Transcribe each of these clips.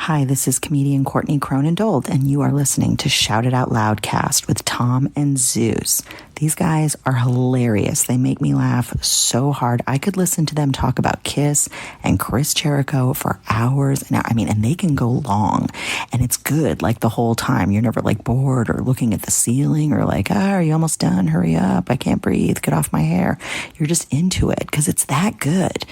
Hi, this is comedian Courtney Cronin-Dold, and you are listening to Shout It Out Loudcast with Tom and Zeus. These guys are hilarious. They make me laugh so hard. I could listen to them talk about Kiss and Chris Jericho for hours. And they can go long, and it's good like the whole time. You're never like bored or looking at the ceiling or like, are you almost done? Hurry up. I can't breathe. Get off my hair. You're just into it because it's that good.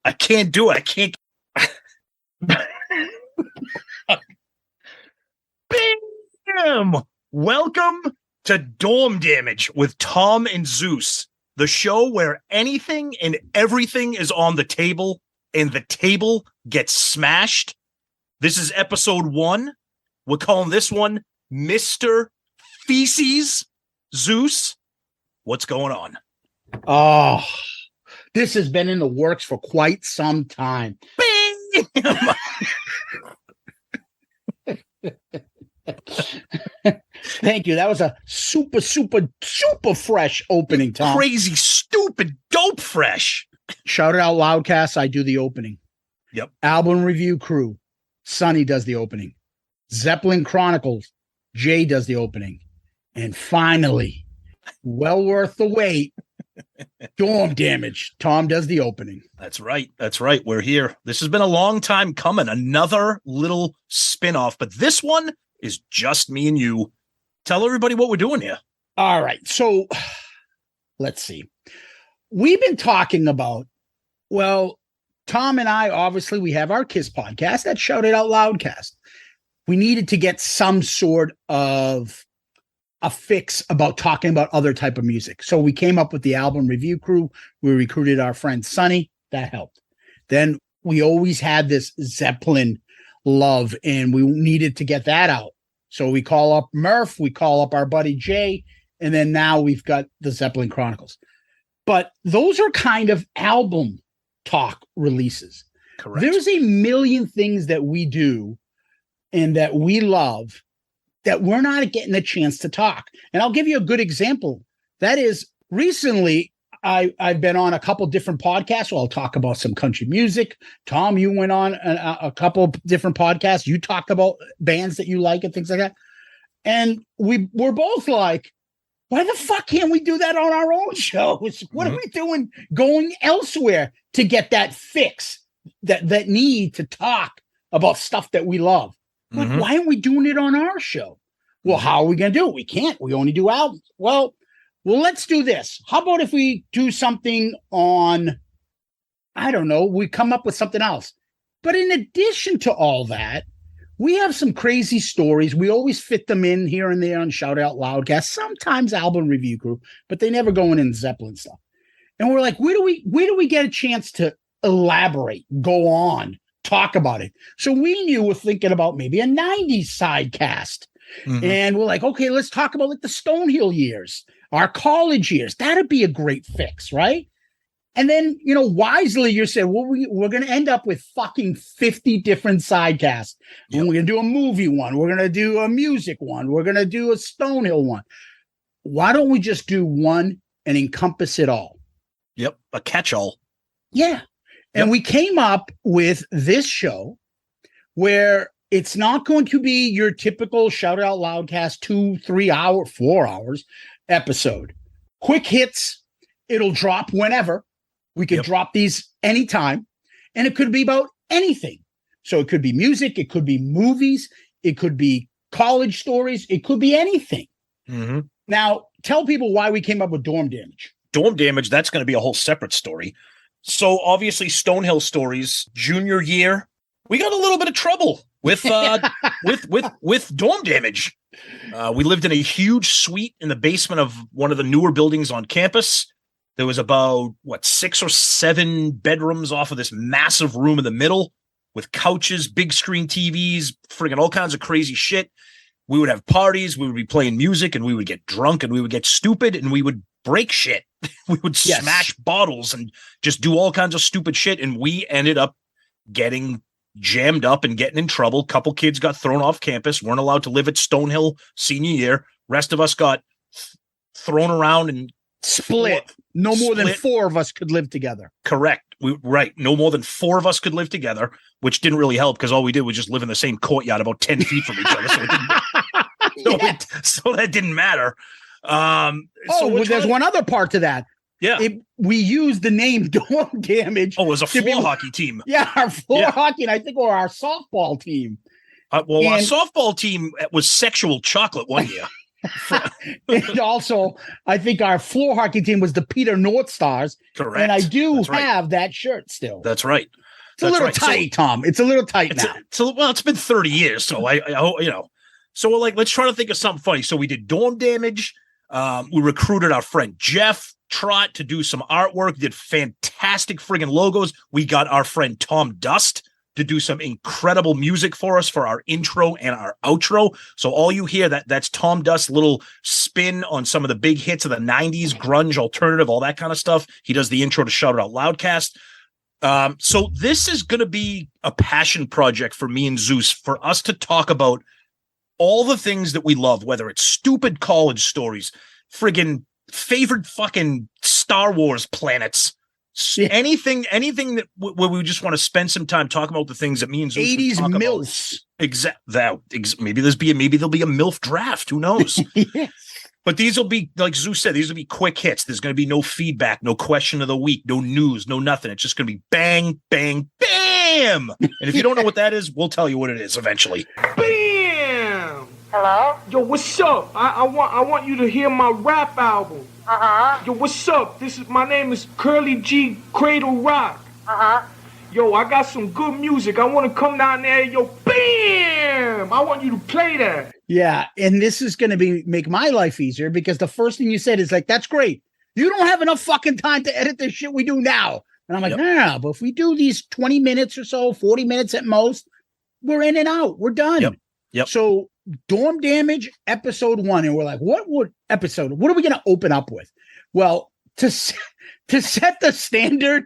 I can't do it. I can't. Bam! Welcome to Dorm Damage with Tom and Zeus, the show where anything and everything is on the table and the table gets smashed. This is episode 1. We're calling this one Mr. Feces. Zeus, what's going on? Oh, this has been in the works for quite some time. Bam! Thank you. That was a super fresh opening, Tom. Crazy, stupid, dope fresh. Shout It Out Loudcast, I do the opening. Yep. Album Review Crew, Sonny does the opening. Zeppelin Chronicles, Jay does the opening. And finally, well worth the wait, Dorm Damage, Tom does the opening. That's right. That's right. We're here. This has been a long time coming. Another little spin-off, but this one is just me and you. Tell everybody what we're doing here. All right. So let's see. We've been talking about, well, Tom and I, obviously, we have our Kiss podcast, that Shout It Out Loudcast. We needed to get some sort of a fix about talking about other type of music. So we came up with the Album Review Crew. We recruited our friend Sonny. That helped. Then we always had this Zeppelin love, and we needed to get that out. So we call up Murph, we call up our buddy Jay, and then now we've got the Zeppelin Chronicles. But those are kind of album talk releases. Correct. There's a million things that we do and that we love that we're not getting a chance to talk. And I'll give you a good example. That is, recently, I've been on a couple different podcasts. So I'll talk about some country music. Tom, you went on a couple different podcasts. You talked about bands that you like and things like that. And we're both like, why the fuck can't we do that on our own shows? What are we doing going elsewhere to get that fix, that need to talk about stuff that we love? Like, why aren't we doing it on our show? Well, how are we going to do it? We can't. We only do albums. Well, let's do this. How about if we do something on, I don't know, we come up with something else. But in addition to all that, we have some crazy stories. We always fit them in here and there on Shout Out Loudcast, sometimes Album Review Crew, but they never go in Zeppelin stuff. And we're like, where do we get a chance to elaborate, go on, talk about it? So we knew we're thinking about maybe a 90s sidecast. And we're like, okay, let's talk about like the Stonehill years, our college years. That'd be a great fix, right? And then, wisely, you said, well, we're going to end up with fucking 50 different sidecasts. Yep. And we're going to do a movie one. We're going to do a music one. We're going to do a Stonehill one. Why don't we just do one and encompass it all? Yep. A catch-all. Yeah. And we came up with this show where it's not going to be your typical Shout It Out Loudcast 2, 3 hour, 4 hours episode. Quick hits. It'll drop whenever. We could drop these anytime. And it could be about anything. So it could be music. It could be movies. It could be college stories. It could be anything. Now, tell people why we came up with Dorm Damage. Dorm Damage, that's going to be a whole separate story. So obviously Stonehill Stories, junior year, we got a little bit of trouble with Dorm Damage. We lived in a huge suite in the basement of one of the newer buildings on campus. There was about 6 or 7 bedrooms off of this massive room in the middle with couches, big screen TVs, friggin' all kinds of crazy shit. We would have parties, we would be playing music, and we would get drunk, and we would get stupid, and we would break shit. We would smash bottles and just do all kinds of stupid shit, and we ended up getting jammed up and getting in trouble. Couple kids got thrown off campus, weren't allowed to live at Stonehill senior year. Rest of us got thrown around and split. No more than 4 of us could live together. Correct. No more than 4 of us could live together, which didn't really help because all we did was just live in the same courtyard about 10 feet from each other. So that didn't matter. There's one other part to that. Yeah. We used the name Dorm Damage. Oh, it was a floor hockey team. Yeah, our floor hockey, and I think or our softball team. Our softball team was Sexual Chocolate one year. And also, I think our floor hockey team was the Peter North Stars. Correct. And I do have that shirt still. That's right. It's a little tight, Tom. It's a little tight now. It's been 30 years, so I So we're like, let's try to think of something funny. So we did Dorm Damage. We recruited our friend Jeff Trott to do some artwork, did fantastic friggin' logos. We got our friend Tom Dust to do some incredible music for us for our intro and our outro. So all you hear, that's Tom Dust's little spin on some of the big hits of the 90s, grunge, alternative, all that kind of stuff. He does the intro to Shout It Out Loudcast. So this is going to be a passion project for me and Zeus, for us to talk about all the things that we love, whether it's stupid college stories, friggin' favorite fucking Star Wars planets, anything that where we just want to spend some time talking about the things that me and Zeus 80s MILFs. Maybe there'll be a MILF draft. Who knows? Yes. But these will be, like Zeus said, these will be quick hits. There's going to be no feedback, no question of the week, no news, no nothing. It's just going to be bang, bang, bam. And if you don't know what that is, we'll tell you what it is eventually. Bam! Hello? Yo, what's up? I want you to hear my rap album. Uh-huh. Yo, what's up? My name is Curly G Cradle Rock. Uh-huh. Yo, I got some good music. I want to come down there. Yo, bam! I want you to play that. Yeah, and this is going to make my life easier because the first thing you said is like, that's great. You don't have enough fucking time to edit the shit we do now. And I'm like, no, but if we do these 20 minutes or so, 40 minutes at most, we're in and out. We're done. Yep. So Dorm Damage episode 1. And we're like, what are we going to open up with? Well, to set the standard,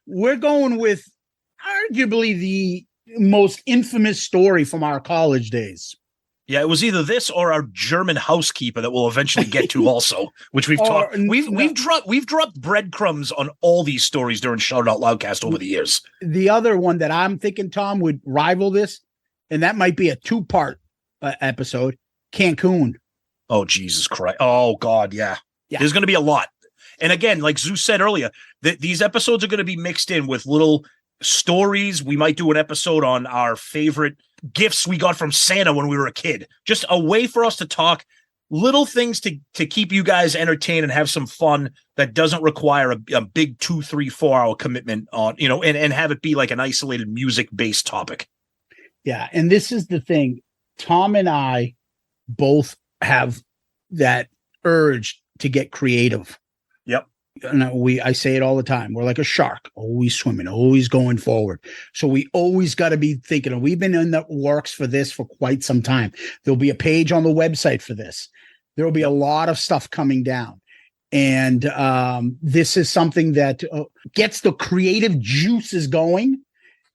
we're going with arguably the most infamous story from our college days. Yeah, it was either this or our German housekeeper that we'll eventually get to also, which we've talked. We've dropped breadcrumbs on all these stories during Shout It Out Loudcast over the years. The other one that I'm thinking, Tom, would rival this, and that might be a 2-part episode, Cancun. Oh, Jesus Christ. Oh, God, yeah. There's going to be a lot. And again, like Zeus said earlier, these episodes are going to be mixed in with little stories. We might do an episode on our favorite gifts we got from Santa when we were a kid. Just a way for us to talk little things to keep you guys entertained and have some fun that doesn't require a big 2, 3, 4 hour commitment on, and have it be like an isolated music-based topic. Yeah, and this is the thing. Tom and I both have that urge to get creative. Yep. And I say it all the time. We're like a shark, always swimming, always going forward. So we always got to be thinking, and we've been in the works for this for quite some time. There'll be a page on the website for this. There'll be a lot of stuff coming down. And this is something that gets the creative juices going.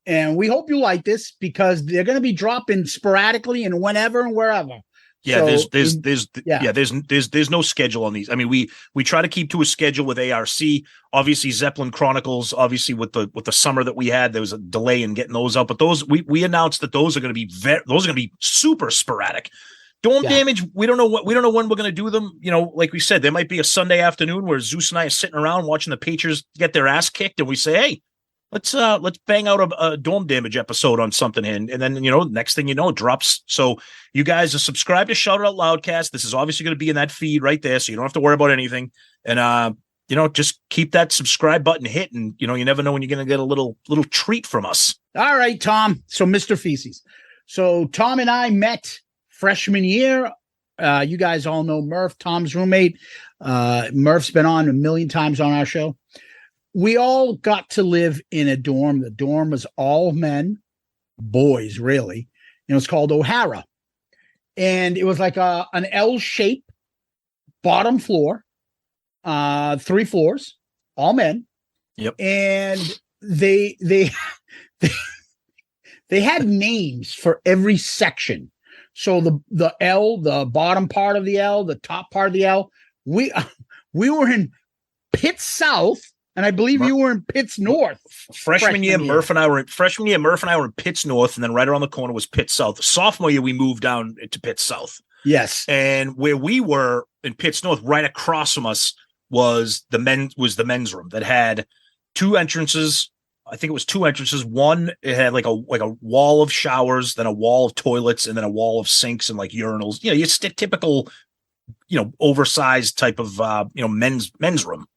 And we hope you like this because they're going to be dropping sporadically and whenever and wherever. Yeah, so, there's no schedule on these. I mean, we try to keep to a schedule with ARC. Obviously, Zeppelin Chronicles. Obviously, with the summer that we had, there was a delay in getting those out. But those we announced that those are going to be super sporadic. Dorm Damage. We don't know when we're going to do them. Like we said, there might be a Sunday afternoon where Zeus and I are sitting around watching the Patriots get their ass kicked, and we say, hey, let's bang out a Dorm Damage episode on something, and then next thing you know, it drops. So you guys are subscribed to Shout It Out Loudcast. This is obviously going to be in that feed right there, so you don't have to worry about anything. And just keep that subscribe button hit, and you never know when you're going to get a little treat from us. All right, Tom. So Mr. Feces. So Tom and I met freshman year. You guys all know Murph, Tom's roommate. Murph's been on a million times on our show. We all got to live in a dorm. The dorm was all men. boys, really. It was called O'Hara. And it was like an L shape bottom floor, 3 floors, all men. Yep. And they had names for every section. So the L, the bottom part of the L, the top part of the L. We were in Pitts South, and I believe you were in Pitts North. Freshman year, Murph and I were in Pitts North, and then right around the corner was Pitts South. Sophomore year, we moved down to Pitts South. Yes. And where we were in Pitts North, right across from us was the men's room that had 2 entrances. I think it was 2 entrances. One, it had like a wall of showers, then a wall of toilets, and then a wall of sinks and like urinals. You know, your typical, oversized type of men's room.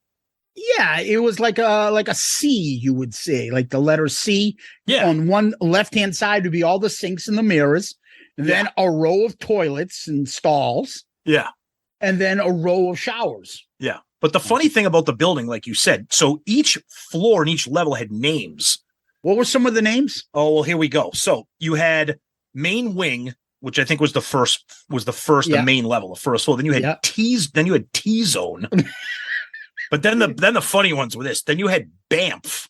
Yeah, it was like a C, you would say, like the letter C. Yeah. On one left-hand side would be all the sinks and the mirrors, then a row of toilets and stalls. Yeah. And then a row of showers. Yeah. But the funny thing about the building, like you said, so each floor and each level had names. What were some of the names? Oh, well, here we go. So you had main wing, which I think was the first the main level, the first floor. Then you had T zone. But then the funny ones were this. Then you had BAMF,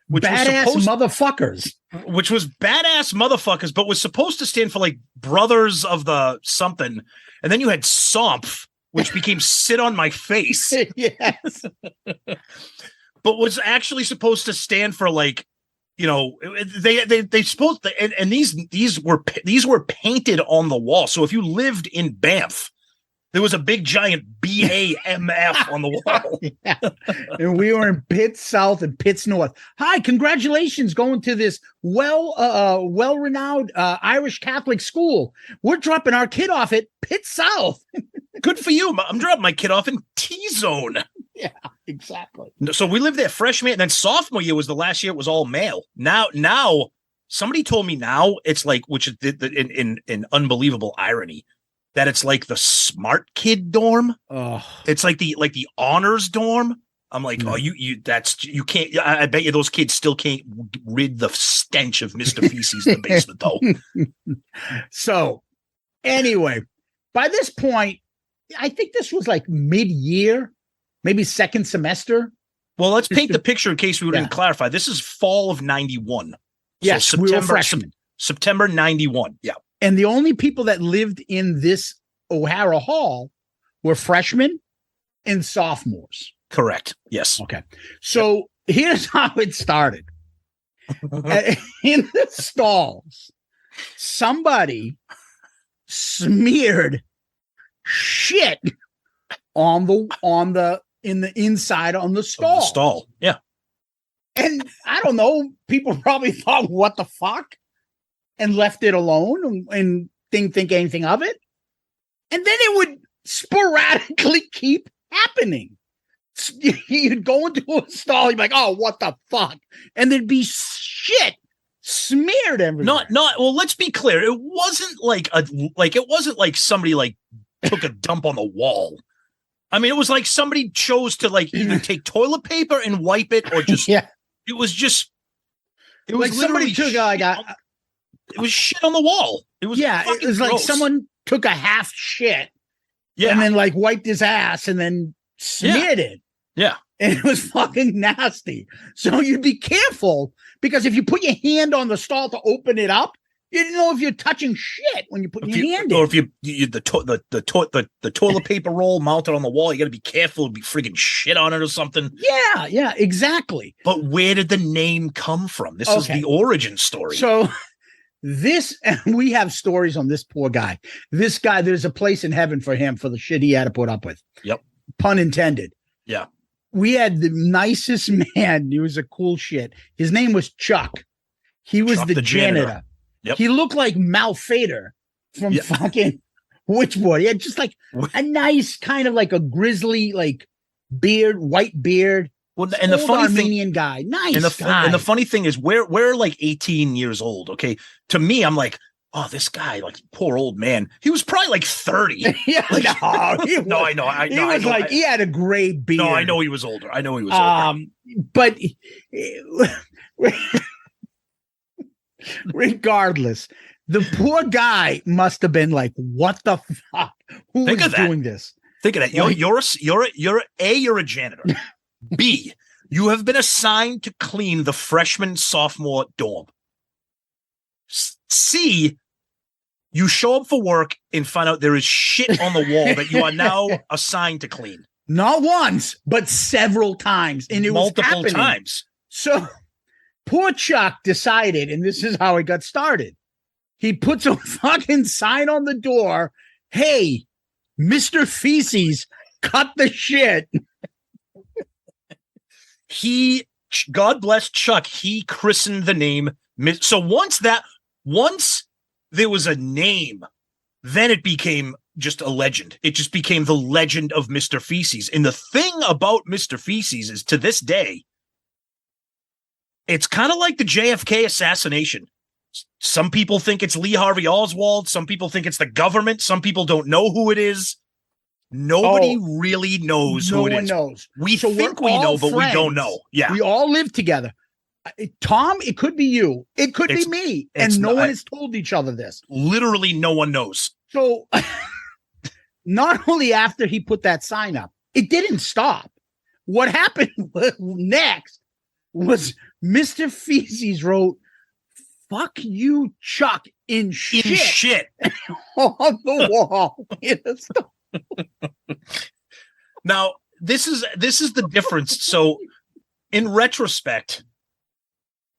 which badass was motherfuckers. Which was badass motherfuckers, but was supposed to stand for like brothers of the something. And then you had SOMF, which became sit on my face. Yes. But was actually supposed to stand for like, they supposed to, and these were painted on the wall. So if you lived in Banff, there was a big giant BAMF on the wall. Yeah. And we were in Pitts South and Pitts North. Hi, congratulations going to this well-renowned Irish Catholic school. We're dropping our kid off at Pitts South. Good for you. I'm dropping my kid off in T-zone. Yeah, exactly. So we lived there freshman, and then sophomore year was the last year it was all male. Now somebody told me now it's like, which is in unbelievable irony, that it's like the smart kid dorm. Oh, it's like the honors dorm. I'm like, oh, you can't. I bet you those kids still can't rid the stench of Mr. Feces in the basement though. So anyway, by this point, I think this was like mid-year, maybe second semester. Well, let's paint the picture in case we didn't clarify. This is fall of 91. Yes, so we were freshmen. September 91. Yeah. And the only people that lived in this O'Hara Hall were freshmen and sophomores. Correct. Yes. Okay. So here's how it started. In the stalls, somebody smeared shit on the inside on the stall. The stall. Yeah. And I don't know, people probably thought, what the fuck? And left it alone and didn't think anything of it. And then it would sporadically keep happening. You'd go into a stall, you'd be like, oh, what the fuck? And there'd be shit smeared everywhere. Well, let's be clear. It wasn't like somebody like took a dump on the wall. I mean, it was like somebody chose to like either take toilet paper and wipe it or just it was like somebody took it was shit on the wall. It was it was gross. Like someone took a half shit and then like wiped his ass and then smeared it. Yeah. And it was fucking nasty. So you'd be careful because if you put your hand on the stall to open it up, you didn't know if you're touching shit when you put your hand in. Or if you the toilet paper roll mounted on the wall, you got to be careful to be friggin' shit on it or something. Yeah, exactly. But where did the name come from? This is the origin story. So and we have stories on this poor guy. This guy, there's a place in heaven for him for the shit he had to put up with. Yep. Pun intended. Yeah. We had the nicest man. He was a cool shit. His name was Chuck. He was the janitor. Yep. He looked like Malfader from fucking Witchboard. He had just like a nice kind of like a grizzly like beard, white beard. Well, and the funny Armenian guy, nice guy. And the funny thing is, we're like 18 years old. Okay, to me, I'm like, oh, this guy, like poor old man. He was probably like 30. Yeah, like, I know. He had a gray beard. No, I know he was older. But Regardless, the poor guy must have been like, "What the fuck? Who Think is of that. doing this?" Think of that. You're a janitor. B, you have been assigned to clean the freshman sophomore dorm. C, you show up for work and find out there is shit on the wall that you are now assigned to clean. Not once, but several times, and it multiple was happening. times. So poor Chuck decided, and this is how it got started. He puts a fucking sign on the door. Hey, Mr. Feces, cut the shit. God bless Chuck, he christened the name. So once there was a name, then it became just a legend. It just became the legend of Mr. Feces. And the thing about Mr. Feces is, to this day, it's kind of like the JFK assassination. Some people think it's Lee Harvey Oswald. Some people think it's the government. Some people don't know who it is. Nobody really knows who it is. No one knows. We think we know, but we don't know. Yeah. We all live together. Tom, it could be you. It could be me. And no one has told each other this. Literally no one knows. So not only after he put that sign up, it didn't stop. What happened next was Mr. Feces wrote, "Fuck you, Chuck," in shit. On the wall. Now, this is the difference. So in retrospect,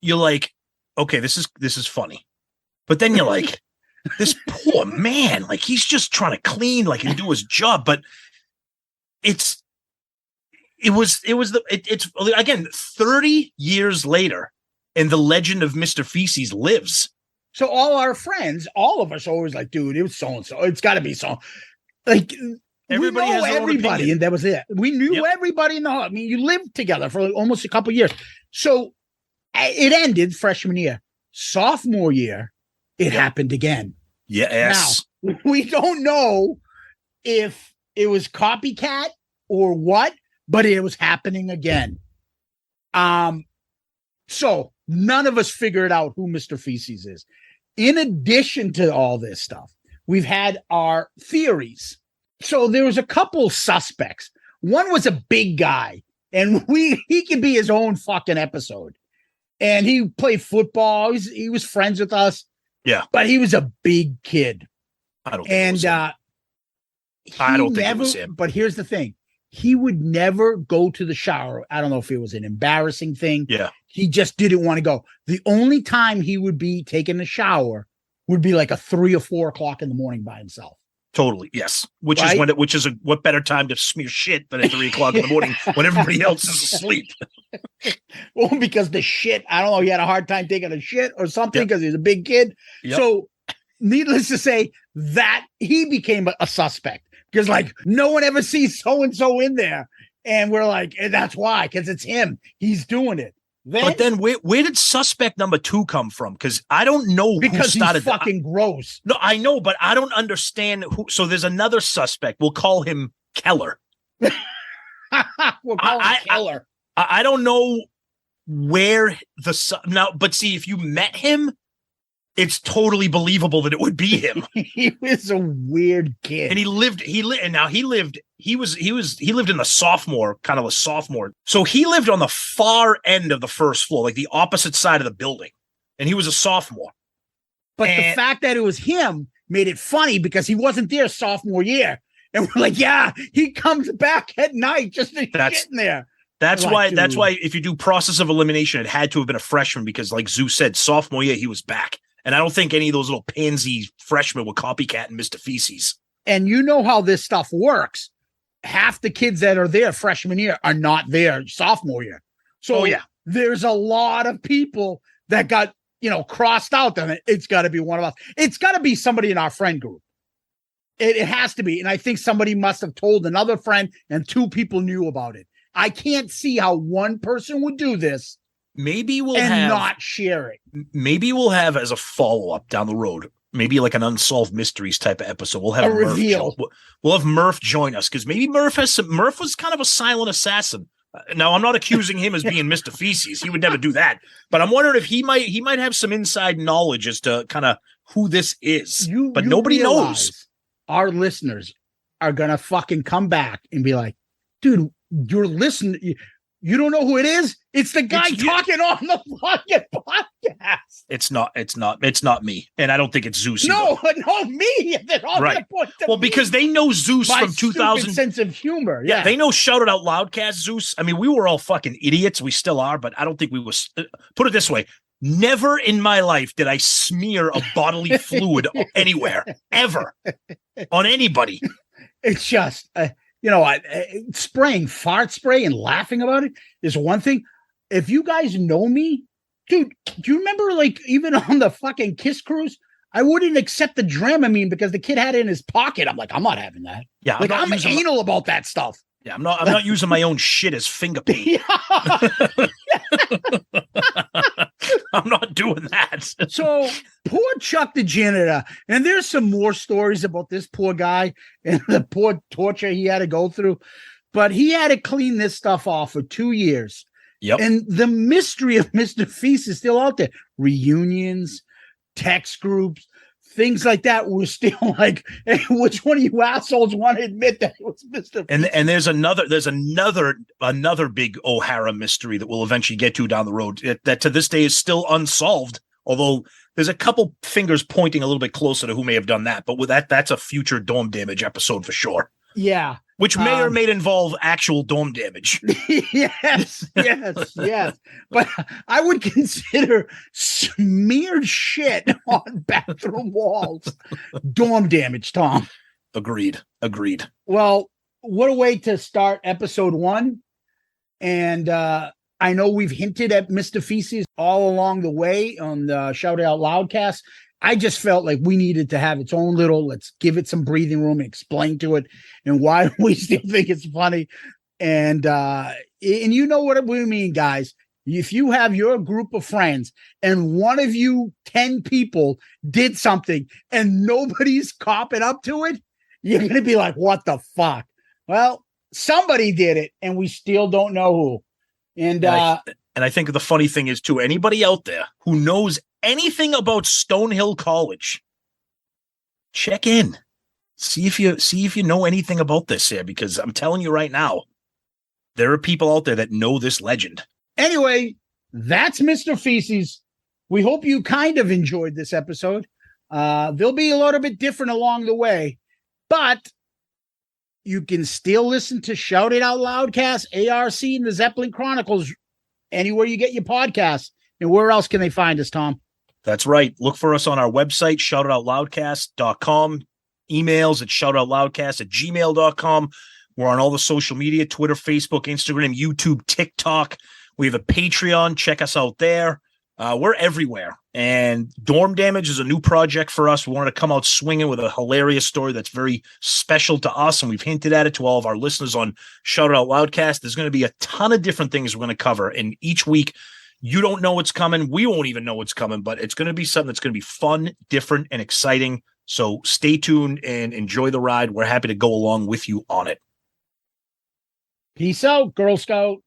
you're like, okay, this is funny. But then you're like, this poor man, like, he's just trying to clean, like, and do his job. But it's again 30 years later, and the legend of Mr. Feces lives. So all our friends, all of us, are always like, dude, it was so and so. It's got to be so. Like, everybody has their own opinion. And that was it. We knew everybody in the hall. I mean, you lived together for almost a couple of years. So it ended freshman year. Sophomore year, it happened again. Yes. Now, we don't know if it was copycat or what, but it was happening again. So none of us figured out who Mr. Feces is. In addition to all this stuff, we've had our theories. So there was a couple suspects. One was a big guy, and he could be his own fucking episode. And he played football. He was friends with us. Yeah. But he was a big kid. I don't think it was him. But here's the thing. He would never go to the shower. I don't know if it was an embarrassing thing. Yeah. He just didn't want to go. The only time he would be taking a shower would be like a 3 or 4 o'clock in the morning by himself. Totally. Yes. What better time to smear shit than at 3 o'clock in the morning when everybody else is asleep? Well, because the shit, I don't know, he had a hard time taking a shit or something because he's a big kid. Yep. So needless to say, that he became a suspect because, like, no one ever sees so-and-so in there. And we're like, that's why, because it's him. He's doing it. But then where did suspect number 2 come from? Because I don't know who started. He's fucking gross. No, I know, but I don't understand who. So there's another suspect. We'll call him Keller. We'll call him Keller. I don't know where now, but see, if you met him, it's totally believable that it would be him. He was a weird kid. And he lived in the sophomore, kind of a sophomore. So he lived on the far end of the first floor, like the opposite side of the building. And he was a sophomore. But the fact that it was him made it funny because he wasn't there sophomore year. And we're like, yeah, he comes back at night just to get in there. That's why if you do process of elimination, it had to have been a freshman because, like Zeus said, sophomore year, he was back. And I don't think any of those little pansy freshmen were copycatting Mr. Feces. And you know how this stuff works. Half the kids that are there freshman year are not there sophomore year. So there's a lot of people that got, crossed out. Then it's got to be one of us. It's got to be somebody in our friend group. It has to be. And I think somebody must have told another friend and 2 people knew about it. I can't see how one person would do this. Maybe we'll not share it. Maybe we'll have as a follow-up down the road, maybe like an Unsolved Mysteries type of episode. We'll have a reveal. We'll have Murph join us because maybe Murph was kind of a silent assassin. Now, I'm not accusing him as being Mr. Feces. He would never do that. But I'm wondering if he might have some inside knowledge as to kind of who this is. But nobody knows. Our listeners are going to fucking come back and be like, dude, you're listening. You don't know who it is? It's the guy talking on the fucking podcast. It's not me. And I don't think it's Zeus. No, me. Right. Well, because they know Zeus from 2000. Sense of humor. Yeah, they know Shout It Out Loudcast Zeus. I mean, we were all fucking idiots. We still are, but I don't think we was. Put it this way. Never in my life did I smear a bodily fluid anywhere, ever, on anybody. It's just, spraying fart spray and laughing about it is one thing. If you guys know me, dude, do you remember, like, even on the fucking Kiss cruise, I wouldn't accept the Dramamine because the kid had it in his pocket. I'm like, I'm not having that. Yeah, like, I'm anal about that stuff. Yeah, I'm not using my own shit as finger paint. I'm not doing that. So poor Chuck the janitor, and there's some more stories about this poor guy and the poor torture he had to go through, but he had to clean this stuff off for 2 years. Yep. And the mystery of Mr. Feces is still out there. Reunions, text groups, things like that were still like, hey, which one of you assholes want to admit that it was Mr. And there's another big O'Hara mystery that we'll eventually get to down the road that to this day is still unsolved. Although there's a couple fingers pointing a little bit closer to who may have done that. But with that's a future Dome Damage episode for sure. Yeah. Which may or may involve actual dome damage. Yes. But I would consider smeared shit on bathroom walls dome damage, Tom. Agreed. Well, what a way to start episode 1. And I know we've hinted at Mr. Feces all along the way on the Shout It Out Loudcast. I just felt like we needed to have its own little, let's give it some breathing room, explain to it and why we still think it's funny. And you know what we mean, guys. If you have your group of friends and one of you 10 people did something and nobody's copping up to it, you're going to be like, what the fuck? Well, somebody did it and we still don't know who. And I think the funny thing is, too, anybody out there who knows anything about Stonehill College, check in. See if you know anything about this here, because I'm telling you right now, there are people out there that know this legend. Anyway, that's Mr. Feces. We hope you kind of enjoyed this episode. They'll be a little bit different along the way, but you can still listen to Shout It Out Loudcast, ARC, and the Zeppelin Chronicles anywhere you get your podcasts. And where else can they find us, Tom? That's right. Look for us on our website, shoutitoutloudcast.com. Emails at shoutitoutloudcast@gmail.com. We're on all the social media, Twitter, Facebook, Instagram, YouTube, TikTok. We have a Patreon. Check us out there. We're everywhere. And Dorm Damage is a new project for us. We wanted to come out swinging with a hilarious story that's very special to us, and we've hinted at it to all of our listeners on Shout It Out Loudcast. There's going to be a ton of different things we're going to cover, and each week you don't know what's coming. We won't even know what's coming, but it's going to be something that's going to be fun, different, and exciting. So stay tuned and enjoy the ride. We're happy to go along with you on it. Peace out, Girl Scout.